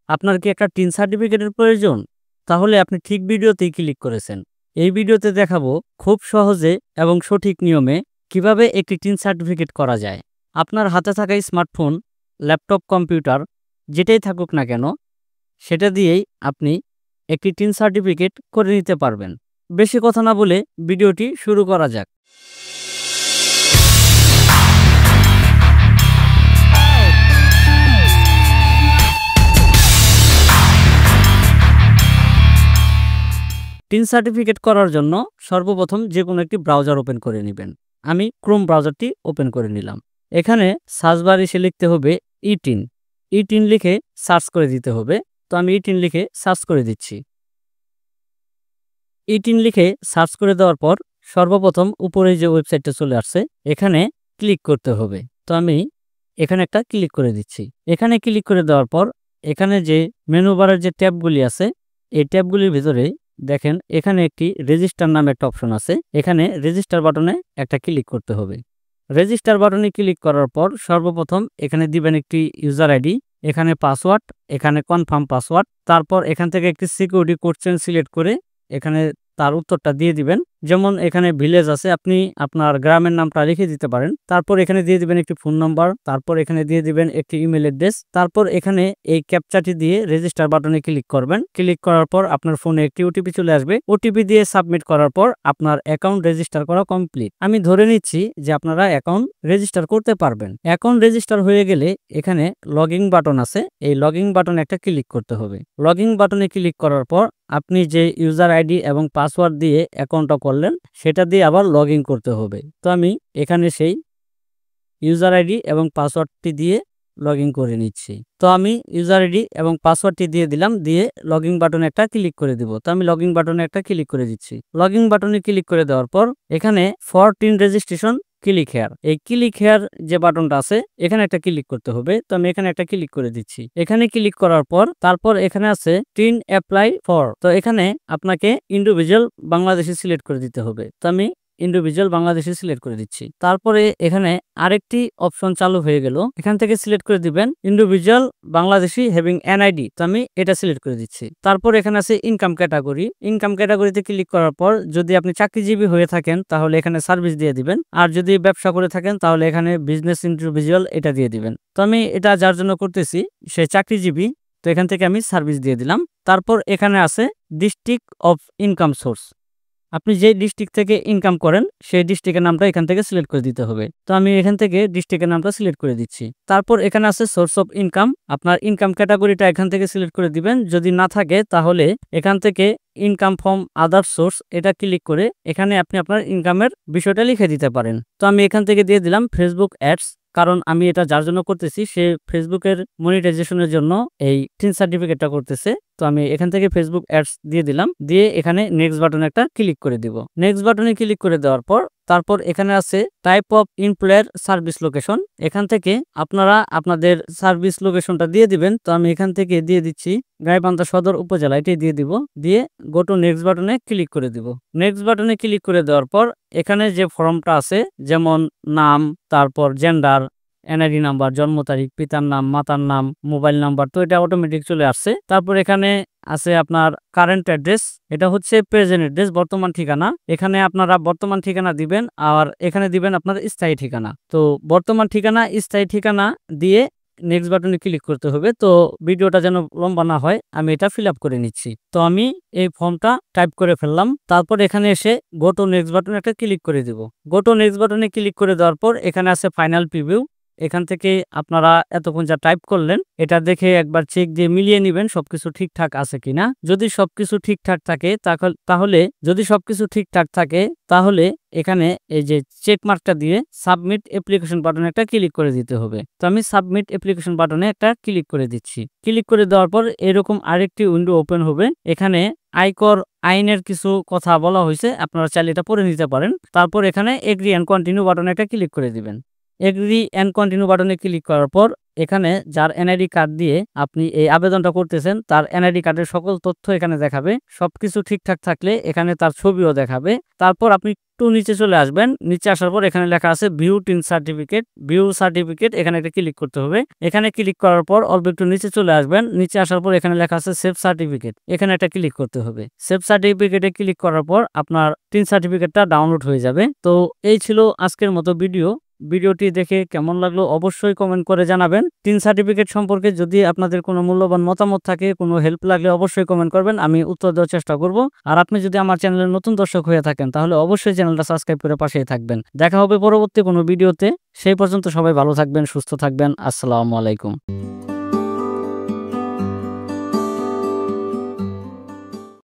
আপনার কি একটা টিন সার্টিফিকেটের প্রয়োজন? তাহলে আপনি ঠিক ভিডিওতেই ক্লিক করেছেন। এই ভিডিওতে দেখাবো খুব সহজে এবং সঠিক নিয়মে কিভাবে একটি টিন সার্টিফিকেট করা যায়। আপনার হাতে থাকা স্মার্টফোন, ল্যাপটপ, কম্পিউটার যেটাই থাকুক না কেন, সেটা দিয়েই আপনি একটি টিন সার্টিফিকেট করে নিতে পারবেন। বেশি কথা না বলে ভিডিওটি শুরু করা যাক। টিন সার্টিফিকেট করার জন্য সর্বপ্রথম যে কোনো একটি ব্রাউজার ওপেন করে নেবেন। আমি ক্রোম ব্রাউজারটি ওপেন করে নিলাম। এখানে সার্চ বার এসে লিখতে হবে ইটিন। ইটিন লিখে সার্চ করে দিতে হবে। তো আমি ইটিন লিখে সার্চ করে দিচ্ছি। ইটিন লিখে সার্চ করে দেওয়ার পর সর্বপ্রথম উপরে যে ওয়েবসাইটটা চলে আসছে এখানে ক্লিক করতে হবে। তো আমি এখানে একটা ক্লিক করে দিচ্ছি। এখানে ক্লিক করে দেওয়ার পর এখানে যে মেনু বারের যে ট্যাবগুলি আছে এই ট্যাবগুলির ভিতরে দেখেন এখানে একটি রেজিস্টার নামে একটা অপশন আছে। এখানে রেজিস্টার বাটনে একটা ক্লিক করতে হবে। রেজিস্টার বাটনে ক্লিক করার পর সর্বপ্রথম এখানে দিবেন একটি ইউজার আইডি, এখানে পাসওয়ার্ড, এখানে কনফার্ম পাসওয়ার্ড। তারপর এখান থেকে একটি সিকিউরিটি কোশ্চেন সিলেক্ট করে এখানে তার উত্তরটা দিয়ে দিবেন। যেমন এখানে ভিলেজ আছে, আপনি আপনার গ্রামের নামটা লিখে দিতে পারেন। তারপর এখানে দিয়ে দিবেন একটি ফোন নাম্বার, তারপর এখানে দিয়ে দিবেন একটি ইমেল অ্যাড্রেস। তারপর এখানে এই ক্যাপচাটি দিয়ে রেজিস্টার বাটনে ক্লিক করবেন। ক্লিক করার পর আপনার ফোনে একটি ওটিপি চলে আসবে। ওটিপি দিয়ে সাবমিট করার পর আপনার অ্যাকাউন্ট রেজিস্টার করা কমপ্লিট। আমি ধরে নিচ্ছি যে আপনারা অ্যাকাউন্ট রেজিস্টার করতে পারবেন। অ্যাকাউন্ট রেজিস্টার হয়ে গেলে এখানে লগইন বাটন আছে, এই লগইন বাটনে একটা ক্লিক করতে হবে। লগইন বাটনে ক্লিক করার পর আপনি যে ইউজার আইডি এবং পাসওয়ার্ড দিয়ে অ্যাকাউন্টটা করলেন সেটা দিয়ে আবার লগইন করতে হবে। তো আমি এখানে সেই ইউজার আইডি এবং পাসওয়ার্ডটি দিয়ে লগইন করে নিচ্ছি। তো আমি ইউজার আইডি এবং পাসওয়ার্ডটি দিয়ে দিলাম, দিয়ে লগইন বাটনে একটা ক্লিক করে দিব। তো আমি লগইন বাটনে একটা ক্লিক করে দিচ্ছি। লগইন বাটনে ক্লিক করে দেওয়ার পর এখানে for tin registration click here, এই ক্লিক হেয়ার যে বাটনটা আছে এখানে একটা ক্লিক করতে হবে। তো আমি এখানে একটা ক্লিক করে দিচ্ছি। এখানে ক্লিক করার পর তারপর এখানে আছে টিন অ্যাপ্লাই ফর, তো এখানে আপনাকে ইন্ডিভিজুয়াল বাংলাদেশি সিলেক্ট করে দিতে হবে। তো আমি ইন্ডিভিজুয়াল বাংলাদেশি সিলেক্ট করে দিচ্ছি। তারপরে এখানে আরেকটি অপশন চালু হয়ে গেল, এখান থেকে সিলেক্ট করে দিবেন ইন্ডিভিজুয়াল বাংলাদেশি হ্যাভিং এনআইডি। তো আমি এটা সিলেক্ট করে দিচ্ছি। তারপর এখানে আছে ইনকাম ক্যাটাগরি। ইনকাম ক্যাটাগরিতে ক্লিক করার পর যদি আপনি চাকরিজীবী হয়ে থাকেন তাহলে এখানে সার্ভিস দিয়ে দিবেন, আর যদি ব্যবসা করে থাকেন তাহলে এখানে বিজনেস ইন্ডিভিজুয়াল এটা দিয়ে দিবেন। তো আমি এটা যার জন্য করতেছি সে চাকরিজীবী, তো এখান থেকে আমি সার্ভিস দিয়ে দিলাম। তারপর এখানে আছে ডিস্ট্রিক্ট অফ ইনকাম সোর্স, আপনি যে ডিস্ট্রিক্ট থেকে ইনকাম করেন সেই ডিস্ট্রিক্টের নামটা এখান থেকে সিলেক্ট করে দিতে হবে। তো আমি এখান থেকে ডিস্ট্রিক্টের নামটা সিলেক্ট করে দিচ্ছি। তারপর এখানে আছে সোর্স অফ ইনকাম, আপনার ইনকাম ক্যাটাগরিটা এখান থেকে সিলেক্ট করে দিবেন। যদি না থাকে তাহলে এখান থেকে ইনকাম ফ্রম আদার সোর্স এটা ক্লিক করে এখানে আপনি আপনার ইনকামের বিষয়টা লিখে দিতে পারেন। তো আমি এখান থেকে দিয়ে দিলাম ফেসবুক অ্যাডস, কারণ আমি এটা যার জন্য করতেছি সে ফেসবুকের মনিটাইজেশনের জন্য এই টিন সার্টিফিকেটটা করতেছে। তো আমি এখান থেকে ফেসবুক অ্যাডস দিয়ে দিলাম, দিয়ে এখানে নেক্সট বাটনে একটা ক্লিক করে দিব। নেক্সট বাটনে ক্লিক করে দেওয়ার পর তারপর এখানে আছে type of employer service location, এখান থেকে আপনারা আপনাদের সার্ভিস লোকেশনটা দিয়ে দিবেন। তো আমি এখান থেকে দিয়ে দিচ্ছি গাইবান্ধা সদর উপজেলা, এটাই দিয়ে দিব। দিয়ে গো টু নেক্সট বাটনে ক্লিক করে দিব। নেক্সট বাটনে ক্লিক করে দেওয়ার পর এখানে যে ফর্মটা আছে যেমন নাম, তারপর জেন্ডার, এনআইডি নাম্বার, জন্ম তারিখ, পিতার নাম, মাতার নাম, মোবাইল নাম্বার, তো এটা অটোমেটিক চলে আসছে। তারপর এখানে আছে আপনার কারেন্ট অ্যাড্রেস, এটা হচ্ছে প্রেজেন্ট অ্যাড্রেস, বর্তমান ঠিকানা। এখানে আপনারা বর্তমান ঠিকানা দিবেন আর এখানে দিবেন আপনার স্থায়ী ঠিকানা। তো বর্তমান ঠিকানা, স্থায়ী ঠিকানা দিয়ে নেক্সট বাটনে ক্লিক করতে হবে। তো ভিডিওটা যেন লম্বা না হয় আমি এটা ফিল আপ করে নিচ্ছি। তো আমি এই ফর্মটা টাইপ করে ফেললাম। তারপর এখানে এসে গো টু নেক্সট বাটনে একটা ক্লিক করে দিব। গো টু নেক্সট বাটনে ক্লিক করে দেওয়ার পর এখানে আছে ফাইনাল প্রিভিউ, এখান থেকে আপনারা এতক্ষণ যা টাইপ করলেন এটা দেখে একবার চেক দিয়ে মিলিয়ে নেবেন সবকিছু ঠিকঠাক আছে কিনা। যদি সবকিছু ঠিকঠাক থাকে তাহলে এখানে এই যে চেক মার্কটা দিয়ে সাবমিট অ্যাপ্লিকেশন বাটনে একটা ক্লিক করে দিতে হবে। তো আমি সাবমিট অ্যাপ্লিকেশন বাটনে একটা ক্লিক করে দিচ্ছি। ক্লিক করে দেওয়ার পর এরকম আরেকটি উইন্ডো ওপেন হবে। এখানে আয়কর আইনের কিছু কথা বলা হয়েছে, আপনারা চাইলে এটা পড়ে নিতে পারেন। তারপর এখানে এগ্রি এন্ড কন্টিনিউ বাটনে একটা ক্লিক করে দিবেন। এগ্রি অ্যান্ড কন্টিনিউ বাটনে ক্লিক করার পর এখানে যার এনআইডি কার্ড দিয়ে আপনি এই আবেদনটা করতেছেন তার এনআইডি কার্ডের সকল তথ্য এখানে দেখাবে। সবকিছু ঠিকঠাক থাকলে এখানে তার ছবিও দেখাবে। তারপর আপনি একটু নিচে চলে আসবেন। নিচে আসার পর এখানে লেখা আছে view tin certificate, view certificate, এখানে একটা ক্লিক করতে হবে। এখানে ক্লিক করার পর অল্প একটু নিচে চলে আসবেন। নিচে আসার পর এখানে লেখা আছে সেভ সার্টিফিকেট, এখানে একটা ক্লিক করতে হবে। সেভ সার্টিফিকেটে ক্লিক করার পর আপনার টিন সার্টিফিকেটটা ডাউনলোড হয়ে যাবে। তো এই ছিল আজকের মতো ভিডিও। ভিডিওটি দেখে কেমন লাগলো অবশ্যই কমেন্ট করে জানাবেন। টিন সার্টিফিকেট সম্পর্কে যদি আপনাদের কোনো মূল্যবান মতামত থাকে, কোনো হেল্প লাগলে অবশ্যই কমেন্ট করবেন, আমি উত্তর দেওয়ার চেষ্টা করব। আর আপনি যদি আমার চ্যানেলের নতুন দর্শক হয়ে থাকেন তাহলে অবশ্যই চ্যানেলটা সাবস্ক্রাইব করে পাশেই থাকবেন। দেখা হবে পরবর্তী কোনো ভিডিওতে। সেই পর্যন্ত সবাই ভালো থাকবেন, সুস্থ থাকবেন। আসসালামু আলাইকুম।